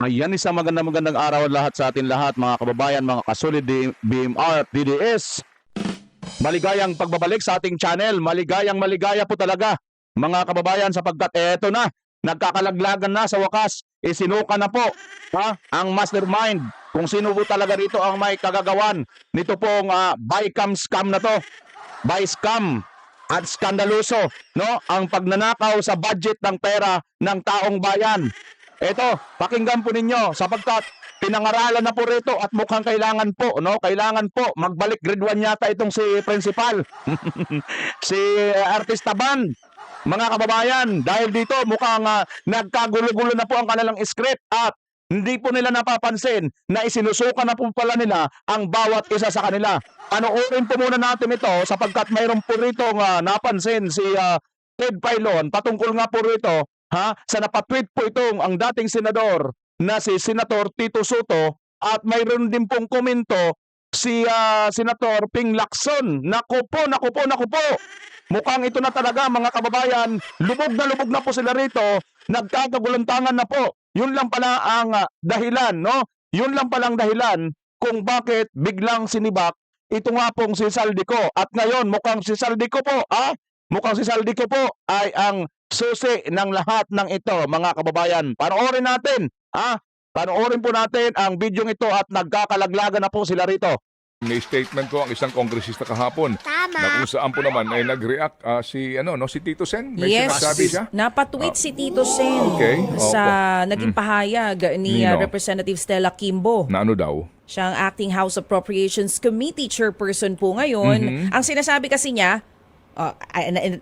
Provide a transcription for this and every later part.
Ayan, isang magandang araw lahat sa atin lahat, mga kababayan, mga kasulid BMR at DDS. Maligayang pagbabalik sa ating channel. Maligaya po talaga, mga kababayan, sapagkat eto na, nagkakalaglagan na sa wakas. Isinuka na po ang mastermind kung sino po talaga rito ang may kagagawan nito pong bycam scam na to. By scam at skandaluso, no? Ang pagnanakaw sa budget ng pera ng taong bayan. Ito, pakinggan po ninyo sapagkat pinangaralan na po rito at mukhang kailangan po, no? Kailangan po magbalik grade 1 yata itong si principal. Si Artista Ban. Mga kababayan, dahil dito mukhang nagkagulo-gulo na po ang kanilang script at hindi po nila napapansin na isinusuka na po pala nila ang bawat isa sa kanila. Panoorin po muna natin ito sapagkat mayroon po rito napansin si Ted Filon patungkol nga po rito sa napatweet po itong ang dating senador na si Senator Tito Soto at mayroon din pong komento si Senator Ping Lacson. Naku po. Mukhang ito na talaga, mga kababayan, lubog na po sila rito, nagkakagulantangan na po. Yun lang pala ang dahilan, no? Yun lang palang dahilan kung bakit biglang sinibak ito nga pong si Saldico. At ngayon, mukhang si Saldico po ay ang susi ng lahat ng ito, mga kababayan. Panoorin natin, panoorin po natin ang video ito at nagkakalaglagan na po sila rito. May statement ko ang isang kongresista kahapon. Tama. Na kung saan po naman ay nag-react si Tito Sen. May Yes, sinasabi siya. napatweet si Tito Sen Okay, sa naging pahayag ni Nino? Representative Stella Kimbo. Na ano daw? Siya ang acting House Appropriations Committee chairperson po ngayon. Ang sinasabi kasi niya,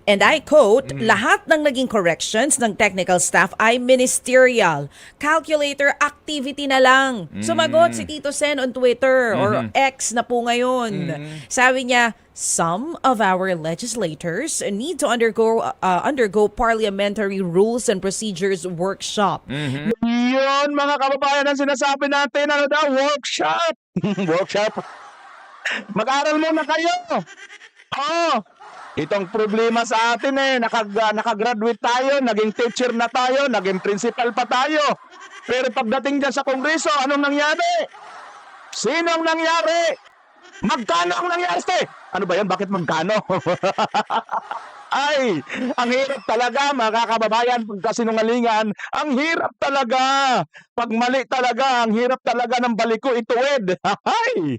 and I quote, lahat ng naging corrections ng technical staff ay ministerial. Calculator activity na lang. Sumagot si Tito Sen on Twitter or X na po ngayon. Sabi niya, some of our legislators need to undergo parliamentary rules and procedures workshop. Yun, mga kababayan, ang sinasabi natin, ano daw, workshop. Workshop. Mag-aral muna kayo. Itong problema sa atin nakagraduate tayo, naging teacher na tayo, naging principal pa tayo. Pero pagdating dyan sa Kongreso, anong nangyari? Sinong nangyari? Magkano ang nangyari? Ano ba yan? Bakit magkano? Ay, ang hirap talaga, mga kababayan, pagkasinungalingan. Ang hirap talaga. Pag mali talaga, ang hirap talaga ng baliko ituwid. Ay!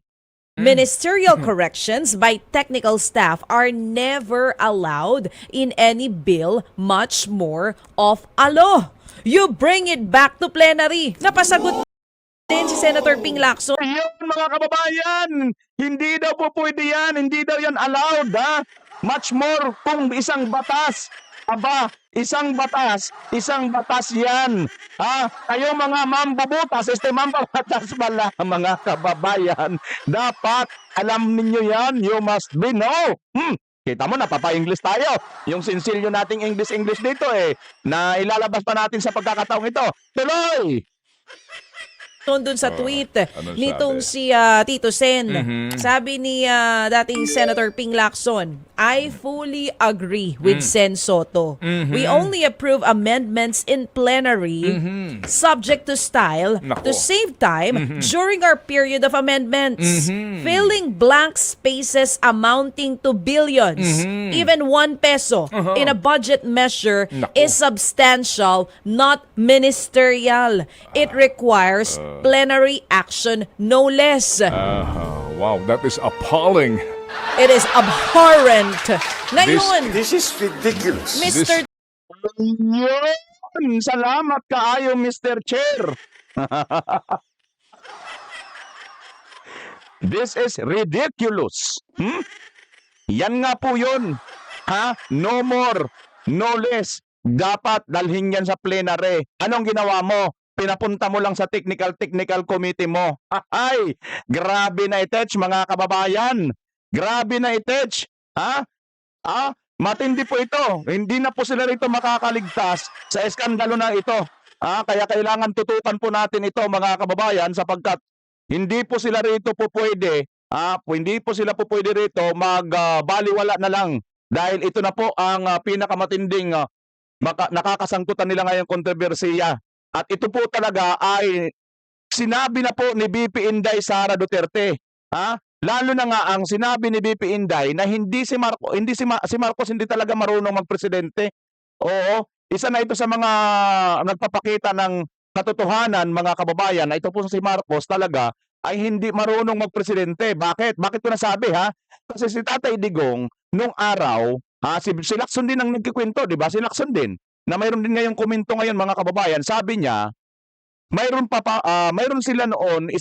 Ministerial corrections by technical staff are never allowed in any bill, much more of a law. You bring it back to plenary. Napasagot din si Senator Ping Lacson. Ayun, mga kababayan, hindi daw po pwede yan, hindi daw yan allowed, Much more kung isang batas. Aba, isang batas yan. Kayo mga mambabutas, mambabatas pala, mga kababayan. Dapat alam ninyo yan, you must be know. Kita mo, napapa-English tayo. Yung sinsilyo nating English dito na ilalabas pa natin sa pagkakataong ito. Tuloy! Dun sa tweet ano nitong si Tito Sen. Sabi ni dating Senator Ping Lacson, I fully agree with Sen Soto. We only approve amendments in plenary subject to style to Nako. save time during our period of amendments. Filling blank spaces amounting to billions, even 1 peso in a budget measure Nako. is substantial, not ministerial. It requires plenary action, no less. Wow, that is appalling. It is abhorrent. Ngayon, This is ridiculous. Mr. Yun! Salamat kaayo, Mr. Chair. This is ridiculous. Yan nga po yun. No more, no less. Dapat dalhin yan sa plenary. Anong ginawa mo? Pinapunta mo lang sa technical committee mo. Ay, grabe na itech, mga kababayan. Grabe na itech. Matindi po ito. Hindi na po sila rito makakaligtas sa eskandalo na ito. Kaya kailangan tutukan po natin ito, mga kababayan, sapagkat hindi po sila rito po pwede, hindi po sila po pwede rito magbaliwala na lang. Dahil ito na po ang pinakamatinding nakakasangkutan nila ngayong kontrobersiya. At ito po talaga ay sinabi na po ni BP Inday Sara Duterte. Ha? Lalo na nga ang sinabi ni BP Inday na hindi si Marcos, si Marcos hindi talaga marunong magpresidente. Oo, isa na ito sa mga nagpapakita ng katotohanan, mga kababayan, na ito po si Marcos talaga ay hindi marunong magpresidente. Bakit? Bakit ko nasabi, ha? Kasi si Tatay Digong nung araw, si Lacson din ang nagkikwento, di ba? Si Lacson din na mayroon din ngayong komento ngayon, mga kababayan. Sabi niya, mayroon sila noon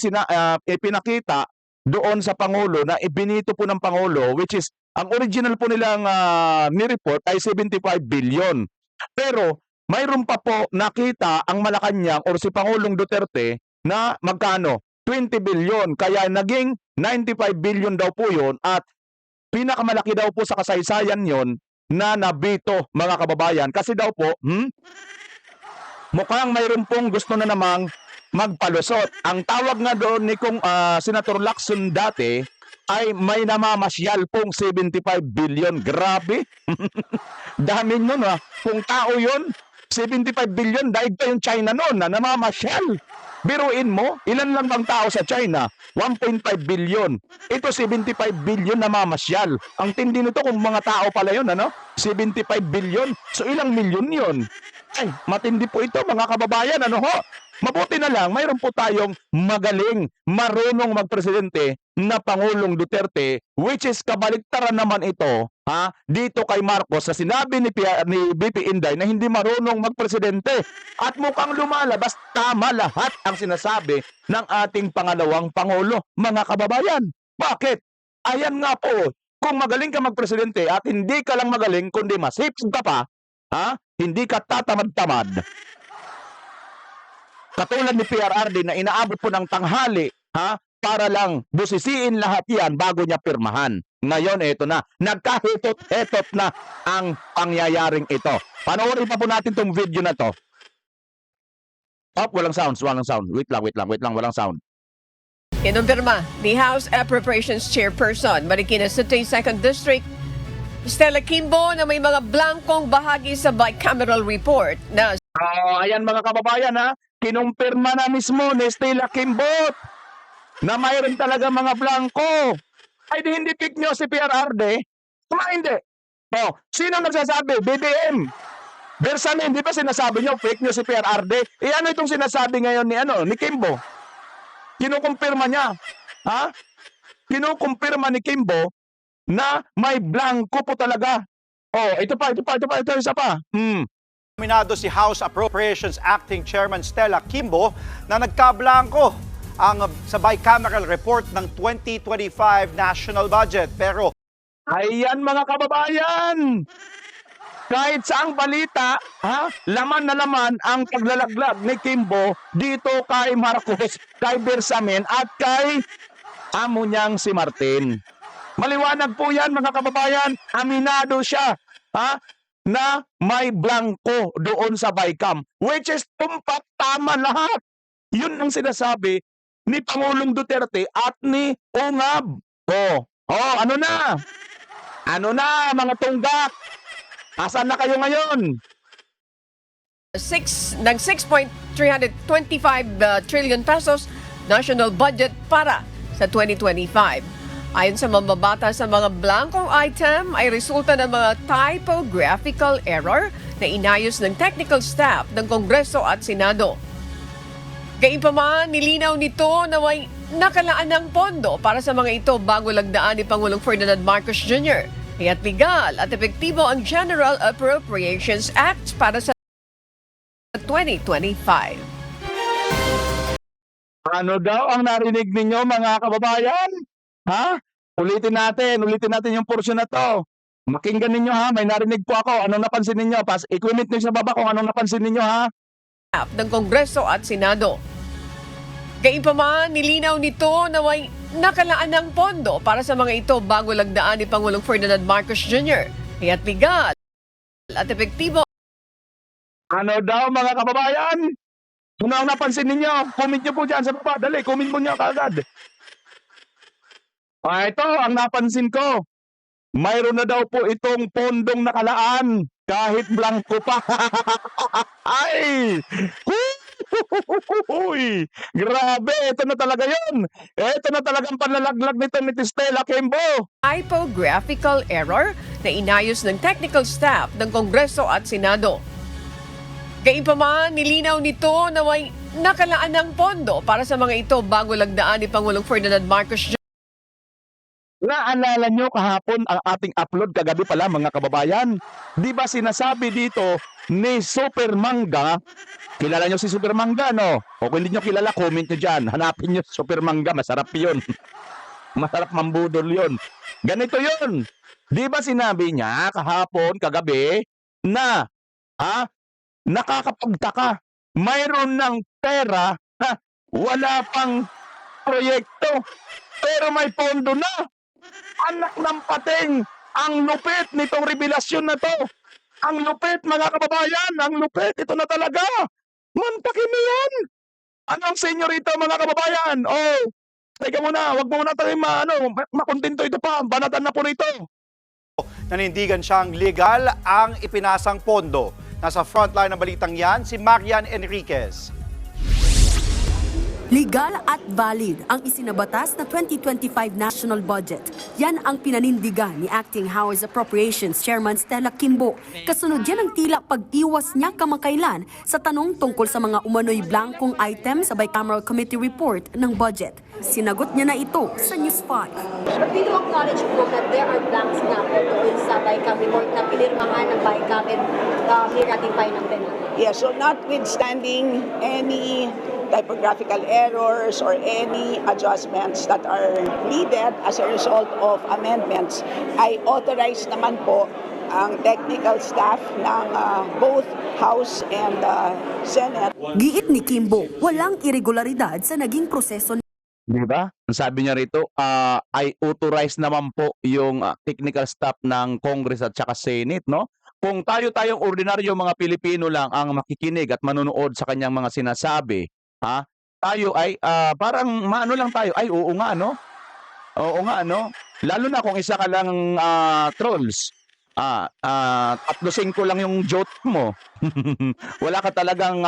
ipinakita doon sa Pangulo na ibinito po ng Pangulo, which is ang original po nilang ni-report ay 75 billion. Pero mayroon pa po nakita ang Malacanang or si Pangulong Duterte na magkano? 20 billion. Kaya naging 95 billion daw po yun at pinakamalaki daw po sa kasaysayan yon na nabito, mga kababayan. Kasi daw po, mukhang mayroon pong gusto na namang magpalusot. Ang tawag nga doon ni Senator Lacson dati ay may namamasyal pong 75 billion. Grabe. Dami nun, ha. Kung tao yun, 75 billion, daig pa yung China noon na namamasyal. Biruin mo, ilan lang bang tao sa China? 1.5 billion. Ito 75 billion namamasyal. Ang tindi nito kung mga tao pala yun, ano? 75 billion. So ilang milyon yun? Ay, matindi po ito, mga kababayan, ano ho? Mabuti na lang, mayroon po tayong magaling, marunong magpresidente na Pangulong Duterte, which is kabaliktaran naman ito, dito kay Marcos sa sinabi ni BP Inday na hindi marunong magpresidente. At mukhang lumalabas tama lahat ang sinasabi ng ating pangalawang Pangulo, mga kababayan. Bakit? Ayan nga po, kung magaling ka magpresidente at hindi ka lang magaling, kundi masipsip ka pa, hindi ka tatamad-tamad. Katulad ni PRRD na inaabot po ng tanghali, para lang busisiin lahat yan bago niya pirmahan. Ngayon, eto na. Nagkahitot-hetot na ang pangyayaring ito. Panoorin pa po natin tong video na to. Walang sound. Wait lang, walang sound. Kinumpirma ni House Appropriations Chairperson Marikina City 2nd District Stella Kimbo na may mga blankong bahagi sa bicameral report na Ayan, mga kababayan, kinumpirma na mismo ni Stella Kimbot na mayroon talaga mga blanco. Ay di hindi fake news si PRRD. Hindi. Sino nagsasabi? BBM. Bersamin, di ba sinasabi nyo fake news si PRRD? Ano itong sinasabi ngayon ni Kimbo? Kinukumpirma niya. Kinukumpirma ni Kimbo na may blanco po talaga. Ito isa pa. Nominado si House Appropriations Acting Chairman Stella Kimbo na nagkablangko sa bicameral report ng 2025 national budget. Pero ayan, mga kababayan, kahit saang balita, laman na laman ang paglalaglag ni Kimbo dito kay Marcos, kay Bersamin at kay amo niyang si Martin. Maliwanag po yan, mga kababayan, aminado siya na may blanco doon sa Bicam, which is tumpak tama lahat. Yun ang sinasabi ni Pangulong Duterte at ni Ungab. Ano na? Ano na, mga tunggak? Asan na kayo ngayon? ng 6.325 trillion pesos national budget para sa 2025. Ayon sa mambabata sa mga blankong item ay resulta ng mga typographical error na inayos ng technical staff ng Kongreso at Senado. Gayunpaman, nilinaw nito na may nakalaan ng pondo para sa mga ito bago lagdaan ni Pangulong Ferdinand Marcos Jr. Kaya't legal at epektibo ang General Appropriations Act para sa 2025. Ano daw ang narinig ninyo, mga kababayan? Ulitin natin yung portion na to. Makinggan ninyo, may narinig po ako. Anong napansin ninyo? I-comment nyo sa baba kung anong napansin ninyo, ng Kongreso at Senado. Gayunpaman, nilinaw nito na may nakalaan ng pondo para sa mga ito bago lagdaan ni Pangulong Ferdinand Marcos Jr. Kaya't legal at epektibo. Ano daw, mga kababayan? Ano ang napansin ninyo? Comment nyo po dyan sa baba. Dali, comment mo nyo kaagad. Ito ang napansin ko. Mayroon na daw po itong pondong nakalaan kahit blanco pa. Ay! Uy, grabe, ito na talaga yun. Ito na talagang panlalaglag nito ni Stella Kimbo. Typographical error na inayos ng technical staff ng Kongreso at Senado. Gayunpaman, nilinaw nito na may nakalaan ng pondo para sa mga ito bago lagdaan ni Pangulong Ferdinand Marcos. Naalala nyo kahapon ang ating upload kagabi pala mga kababayan? Di ba sinasabi dito ni Super Manga, kilala nyo si Super Manga, no? O kung hindi nyo kilala, comment nyo dyan. Hanapin nyo si Super Manga, masarap yun. Masarap mambudol yun. Ganito yun. Di ba sinabi niya kahapon, kagabi, na nakakapagtaka, mayroon ng pera, wala pang proyekto, pero may pondo na. Anak ng pating, ang lupit nitong revelasyon na to. Ang lupit, mga kababayan, ang lupit. Ito na talaga. Mantakin mo yan. Anong senyorito, mga kababayan? Oh, teka muna, wag mo muna tayo makontento ito pa. Banatan na po rito. Nanindigan siyang legal ang ipinasang pondo. Nasa frontline ng balitang yan, si Marian Enriquez. Legal at valid ang isinabatas na 2025 national budget. Yan ang pinanindigan ni Acting House Appropriations Chairman Stella Kimbo. Kasunod yan ang tila pag-iwas niya kamakailan sa tanong tungkol sa mga umano'y blankong item sa Bicameral Committee Report ng budget. Sinagot niya na ito sa News 5. But we do acknowledge po that there are blanks na po doon sa BICAM report na pinirmahan ng BICAM and ni-ratify ng Senado. Yeah, so notwithstanding any typographical errors or any adjustments that are needed as a result of amendments, ay authorize naman po ang technical staff ng both House and Senate. Giit ni Kimbo, walang irregularidad sa naging proseso. Di ba? Ang sabi niya rito, ay authorize naman po yung technical staff ng Congress at saka Senate, no? Kung tayong ordinaryo mga Pilipino lang ang makikinig at manonood sa kanyang mga sinasabi, tayo ay parang maano lang tayo, ay oo nga, no? Oo nga, no? Lalo na kung isa ka lang trolls. 3-5 lang yung joke mo. Wala ka talagang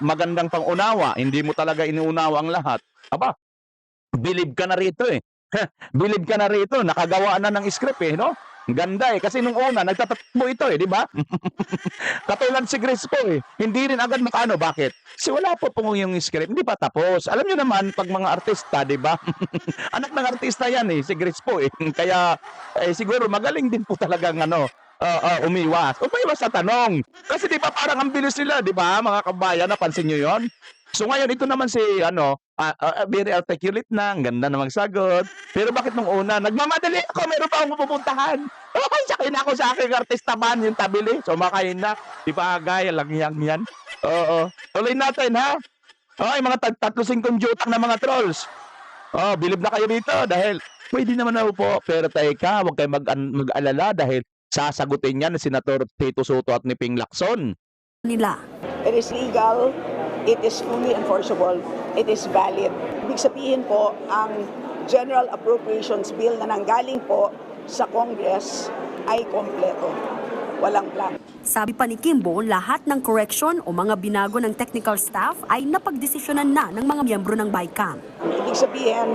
magandang pangunawa. Hindi mo talaga inuunawa ang lahat. Aba, believe ka na rito eh. Believe ka na rito. Nakagawa na ng script eh, no? Ganda eh. Kasi nung una, nagtatakbo ito eh, di ba? Katulad si Grace po eh. Hindi rin agad makaano. Bakit? Kasi wala po pong yung script. Hindi pa tapos. Alam nyo naman, pag mga artista, di ba? Anak ng artista yan eh, si Grace po eh. Kaya siguro magaling din po talagang umiwas. Umiwas sa tanong. Kasi di ba parang ang bilis nila, di ba? Mga kabayan, napansin nyo yon? So ngayon, ito naman si, very articulate na, ang ganda na magsagot. Pero bakit nung una, nagmamadali ako, meron pa akong pupuntahan. Sakay na ako sa aking artista man, yung tabili. So makain na, di pa agay, lang yan. Oo. Tuloy natin, ha? Ay, mga 3-5 jutang na mga trolls. Believe na kayo dito dahil pwede naman na po. Pero teka, huwag kayo mag-alala dahil sasagutin yan ni Senator Tito Soto at ni Ping Lacson. Nila. It is legal, it is fully enforceable, it is valid. Ibig sabihin po, ang General Appropriations Bill na nanggaling po sa Congress ay kompleto. Walang blank. Sabi pa ni Kimbo, lahat ng correction o mga binago ng technical staff ay napagdesisyonan na ng mga miyembro ng BICAM. Ibig sabihin,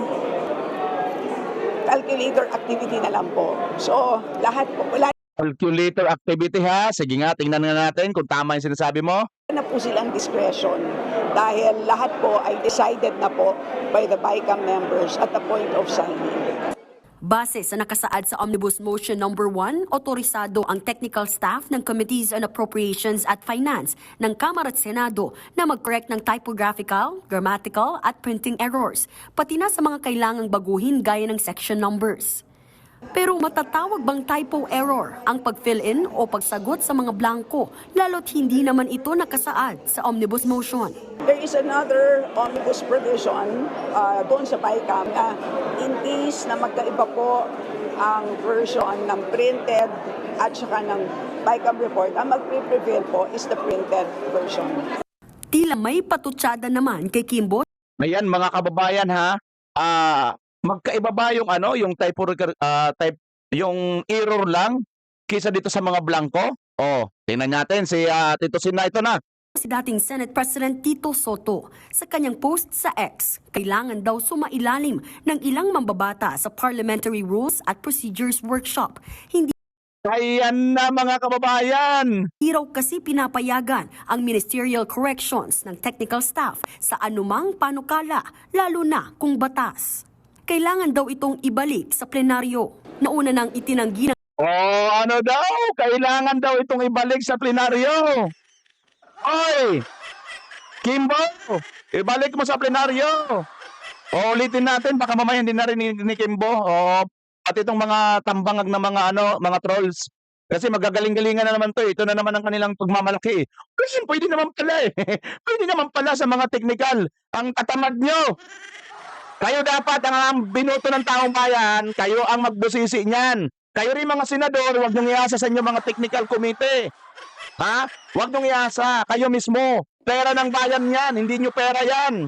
calculator activity na lang po. So, lahat po, wala Calculator activity ha. Sige nga, tingnan nga natin kung tama yung sinasabi mo. na po silang discretion dahil lahat po ay decided na po by the BICAM members at the point of signing. Base sa nakasaad sa Omnibus Motion No. 1, otorisado ang technical staff ng Committees on Appropriations at Finance ng Kamara at Senado na mag-correct ng typographical, grammatical at printing errors, pati na sa mga kailangang baguhin gaya ng section numbers. Pero matatawag bang typo error ang pag-fill-in o pagsagot sa mga blanco, lalo't hindi naman ito nakasaad sa Omnibus Motion? There is another omnibus provision doon sa BICAM na in case na magkaiba po ang version ng printed at saka ng BICAM report, ang mag-prevail po is the printed version. Tila may patutsada naman kay Kimbo. Ayan mga kababayan ha. Magkaiba ba yung yung yung error lang kaysa dito sa mga blanco? Tingnan natin si Tito Sina ito na. Si dating Senate President Tito Soto sa kanyang post sa X, kailangan daw sumailalim ng ilang mambabata sa Parliamentary Rules at Procedures Workshop. Hindi Ayan na mga kababayan. raw kasi pinapayagan ang ministerial corrections ng technical staff sa anumang panukala, lalo na kung batas. Kailangan daw itong ibalik sa plenaryo. Nauna nang itinanggi ng Oh, ano daw? Kailangan daw itong ibalik sa plenaryo. Oy! Kimbo! Ibalik mo sa plenaryo. O, ulitin natin, baka mamaya hindi narinig ni Kimbo. O, at itong mga tambangag na mga trolls. Kasi magagaling-galingan na naman to. Ito na naman ang kanilang pagmamalaki. Kasi pwede naman pala eh. Pwede naman pala sa mga technical. Ang katamad nyo. Kayo dapat ang binuto ng taong bayan, kayo ang magbusisi niyan. Kayo rin mga senador, huwag niyong iasa sa inyo mga technical committee. Ha? Huwag niyong iasa, kayo mismo. Pera ng bayan yan, hindi niyo pera yan.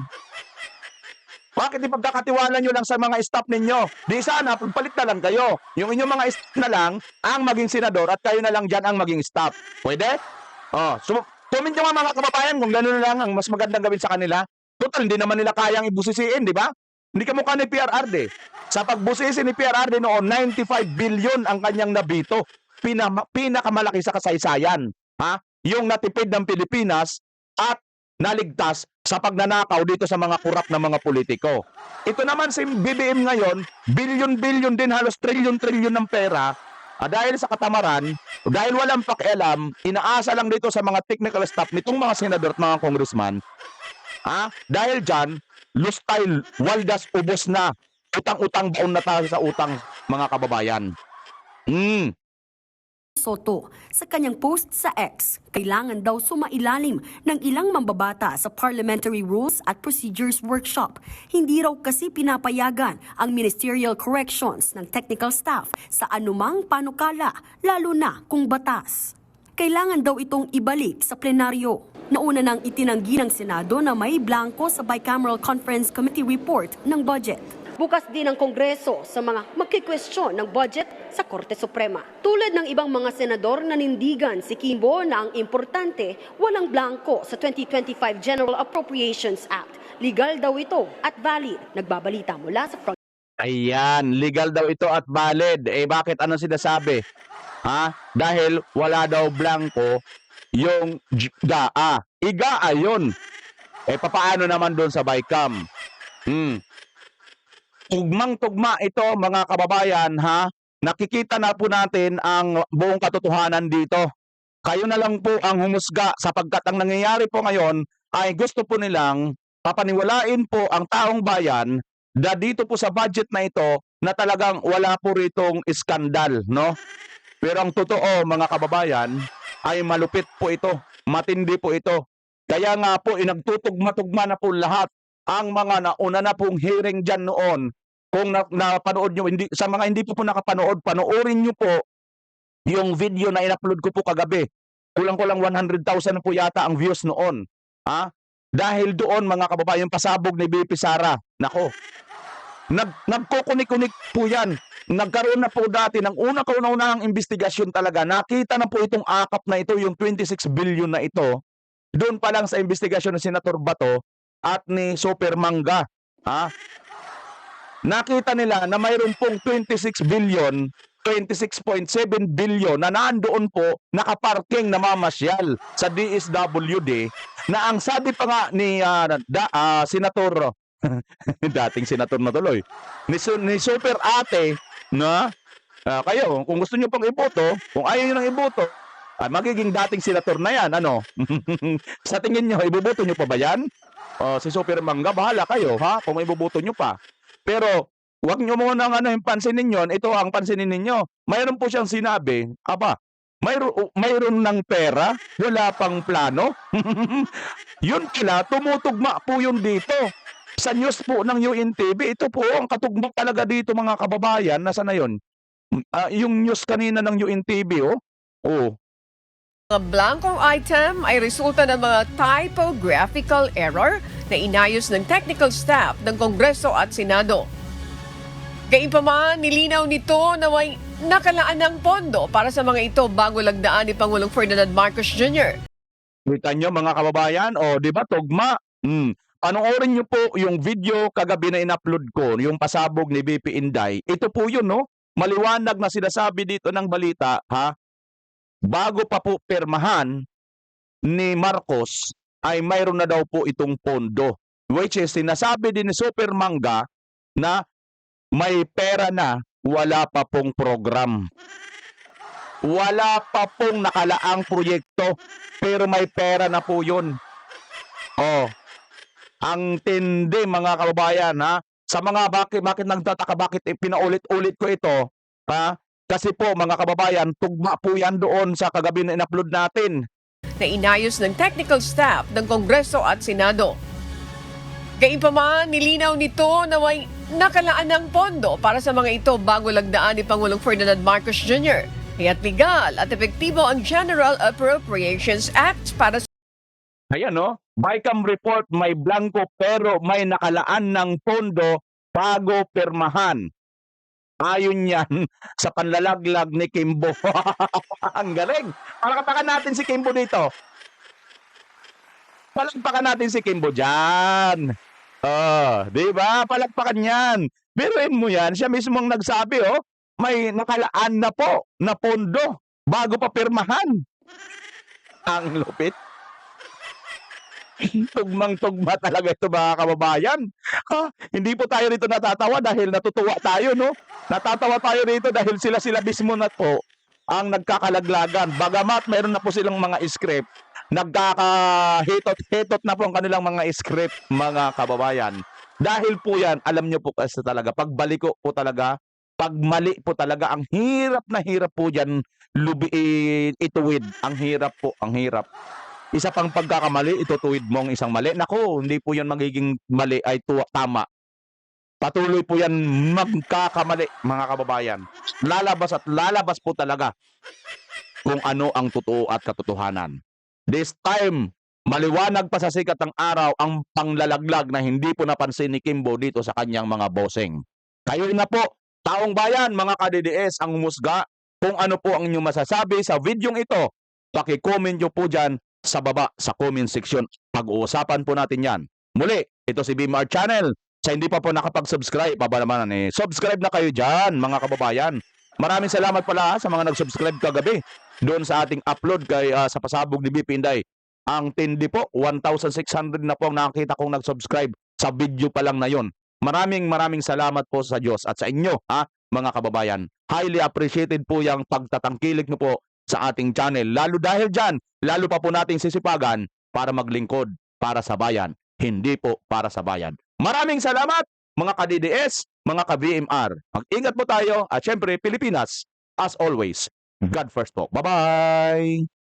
Bakit ipagkakatiwala niyo lang sa mga staff ninyo? Di sana, pagpalit na lang kayo. Yung inyong mga staff na lang ang maging senador at kayo na lang dyan ang maging staff. Pwede? Comment nyo mga kababayan kung gano'n lang ang mas magandang gawin sa kanila. Total, hindi naman nila kayang ibusisiin, di ba? Hindi ka mukha ni PRRD. Sa pagbusisi ni PRRD noon, 95 billion ang kanyang nabito. Pinakamalaki sa kasaysayan. Ha? Yung natipid ng Pilipinas at naligtas sa pagnanakaw dito sa mga kurap na mga politiko. Ito naman si BBM ngayon, billion-billion din, halos trillion-trillion ng pera. Dahil sa katamaran, dahil walang pakialam, inaasa lang dito sa mga technical staff nitong mga senador at mga congressman. Dahil dyan, lustay, waldas, ubos na. Utang-utang, baon na tayo sa utang, mga kababayan. Soto sa kanyang post sa X, kailangan daw sumailalim ng ilang mambabata sa Parliamentary Rules at Procedures Workshop. Hindi raw kasi pinapayagan ang ministerial corrections ng technical staff sa anumang panukala, lalo na kung batas. Kailangan daw itong ibalik sa plenaryo. Nauna nang itinanggi ng Senado na may blanco sa Bicameral Conference Committee report ng budget. Bukas din ang Kongreso sa mga magkikwestiyon ng budget sa Korte Suprema. Tulad ng ibang mga senador, nanindigan si Kimbo na ang importante, walang blanco sa 2025 General Appropriations Act. Legal daw ito at valid. Nagbabalita mula sa front. Ayan, legal daw ito at valid. Bakit ano sinasabi? Dahil wala daw blanco yung GAA. IGAA yun. Papaano naman doon sa BICAM? Tugmang-tugma ito mga kababayan, nakikita na po natin ang buong katotohanan dito. Kayo na lang po ang humusga sapagkat ang nangyayari po ngayon ay gusto po nilang papaniwalain po ang taong bayan na dito po sa budget na ito na talagang wala po ritong iskandal, no? Pero ang totoo mga kababayan ay malupit po ito, matindi po ito. Kaya nga po nagtutugma-tugma na po lahat ang mga nauna na pong hearing dyan noon. Kung napanood nyo, sa mga hindi po nakapanood, panoorin nyo po yung video na in-upload ko po kagabi. Kulang-kulang 100,000 po yata ang views noon. Dahil doon mga kababayan, pasabog ni BP Sara. Nako, nagkukunik-kunik po yan. Nagkaroon na po dati ng unang investigasyon talaga. Nakita na po itong akap na ito, yung 26 billion na ito. Doon pa lang sa investigasyon ng Senator Bato at ni Super Manga. Nakita nila na mayroon pong 26 billion, 26.7 billion na nandoon po nakaparking na mamasyal sa DSWD na ang sabi pa nga ni Senator, dating Senator na tuloy, ni Super Ate, na kayo, kung gusto nyo pang iboto, kung ayaw nyo nang iboto, magiging dating Senator na yan, ano? Sa tingin nyo, iboboto nyo pa ba yan? Si Super Manga, bahala kayo, kung iboboto nyo pa. Pero, wag nyo muna yung pansinin nyo, ito ang pansinin ninyo. Mayroon po siyang sinabi, mayroon ng pera, wala pang plano. Yun pala, tumutugma po yun dito. Sa news po ng UNTV, ito po ang katugma talaga dito mga kababayan. Nasa na yun? Yung news kanina ng UNTV, Mga blankong item ay resulta ng mga typographical error na inayos ng technical staff ng Kongreso at Senado. Gayunpaman, nilinaw nito na may nakalaan ng pondo para sa mga ito bago lagdaan ni Pangulong Ferdinand Marcos Jr. Kita nyo mga kababayan, o di ba tugma? Panoorin nyo po yung video kagabi na in-upload ko, yung pasabog ni BP Inday. Ito po yun, no? Maliwanag na sinasabi dito ng balita, ha? Bago pa po permahan ni Marcos, ay mayroon na daw po itong pondo. Which is, sinasabi din ni Super Manga na may pera na, wala pa pong program. Wala pa pong nakalaang proyekto, pero may pera na po yun. Oh, ang tindi mga kababayan, ha? Sa mga bakit nagtataka, bakit pinaulit-ulit ko ito, ha? Kasi po mga kababayan, tugma po yan doon sa kagabi na in-upload natin. Na inayos ng technical staff ng Kongreso at Senado. Gayunpaman, nilinaw nito na may nakalaan ng pondo para sa mga ito bago lagdaan ni Pangulong Ferdinand Marcos Jr. Kaya't legal at epektibo ang General Appropriations Act para sa Ayan, no? BICAM report may blanco pero may nakalaan ng pondo bago permahan. Ayon yan sa panlalaglag ni Kimbo. Ang galing. Palakpakan natin si Kimbo dito. Palakpakan natin si Kimbo dyan. Oh, di ba? Palakpakan yan. Biruin mo yan. Siya mismo ang nagsabi, oh. May nakalaan na po na pondo bago pa pirmahan. Ang lupit. Tugmang-tugma talaga ito mga kababayan. Ha? Hindi po tayo rito natatawa dahil natutuwa tayo, no? Natatawa tayo rito dahil sila mismo na po ang nagkakalaglagan. Bagamat meron na po silang mga script, nagkakahitot-hitot na po ang kanilang mga script, mga kababayan. Dahil po yan, alam nyo po kasi talaga, pagbaliko po talaga, pag mali po talaga, ang hirap na hirap po dyan, ituwid. Ang hirap po, ang hirap. Isa pang pagkakamali, itutuwid mo ang isang mali. Naku, hindi po yan magiging mali ay tama. Patuloy po yan magkakamali, mga kababayan. Lalabas at lalabas po talaga kung ano ang totoo at katotohanan. This time, maliwanag pa sa sikat ng araw ang panglalaglag na hindi po napansin ni Kimbo dito sa kanyang mga bossing. Kayo na po, taong bayan, mga ka-DDS, ang humusga kung ano po ang inyong masasabi sa videong ito. Paki-comment nyo po dyan sa baba sa comment section. Pag-uusapan po natin yan. Muli, ito si BMR Channel. Sa hindi pa po nakapag-subscribe, subscribe na kayo dyan, mga kababayan. Maraming salamat pala sa mga nag-subscribe kagabi doon sa ating upload sa pasabog ni BP Inday. Ang tindi po, 1,600 na po ang nakakita kong nag-subscribe sa video pa lang na yon. Maraming salamat po sa Diyos at sa inyo, mga kababayan. Highly appreciated po yung pagtatangkilik nyo po sa ating channel. Lalo dahil dyan, lalo pa po nating sisipagan para maglingkod para sa bayan, hindi po para sa bayan. Maraming salamat mga ka-DDS, mga ka-BMR. Mag-ingat po tayo at syempre Pilipinas, as always, God first po. Bye-bye!